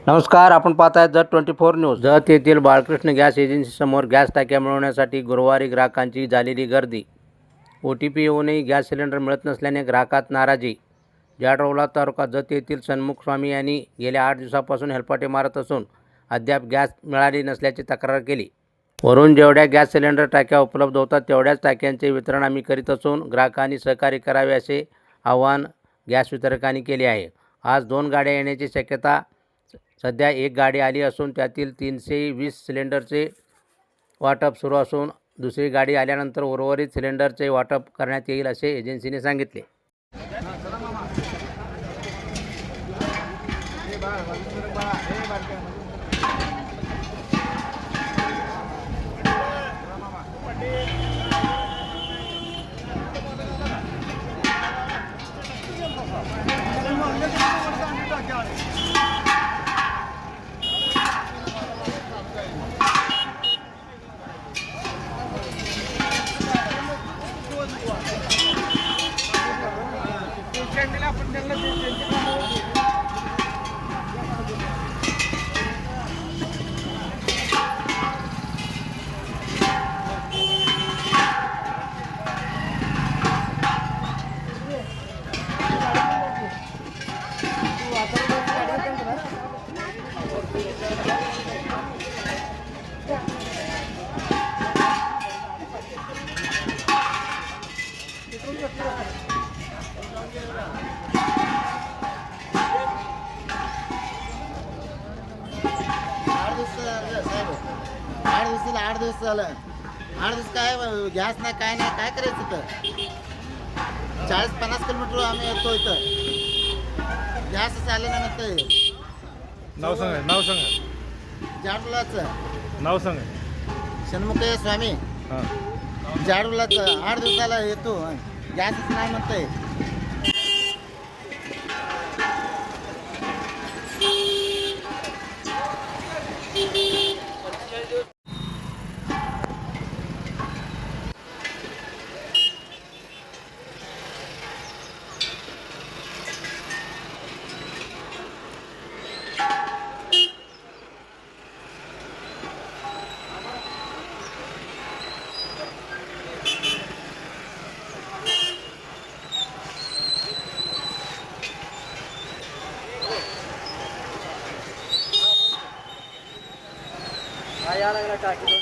नमस्कार, आपण पाहताय जत24 न्यूज। जत येथील बाळकृष्ण गॅस एजन्सीसमोर गॅस टाक्या मिळवण्यासाठी गुरुवारी ग्राहकांची झालेली गर्दी। OTP येऊनही गॅस सिलेंडर मिळत नसल्याने ग्राहकात नाराजी। जाडरोला तालुका जत येथील सन्मुख स्वामी यांनी गेल्या 8 दिवसापासून हेलपाटे मारत असून अद्याप गॅस मिळाली नसल्याची तक्रार केली। वरून जेवढ्या गॅस सिलेंडर टाक्या उपलब्ध होतात तेवढ्याच टाक्यांचे वितरण आम्ही करीत असून ग्राहकांनी सहकार्य करावे असे आवाहन गॅस वितरकांनी केले आहे। आज 2 गाड्या येण्याची शक्यता सध्या 1 गाडी आली असून त्यातील 320 सिलेंडरचे वाटप सुरू असून दुसरी गाडी आल्यानंतर उर्वरित सिलेंडरचे वाटप करण्यात येईल असे एजन्सीने सांगितले। आठ दिवस झालं 8 दिवस काय गॅस नाही काय नाही काय करायचं तर 40-50 किलोमीटर आम्ही येतो इथं गॅसच आले नाही म्हणते। नाव सांगा जाडुलाचं नाव सांगा सन्मुख स्वामी हां जाडुलाचं 8 दिवसाला येतो गॅसच नाही म्हणते। या लागला टाकी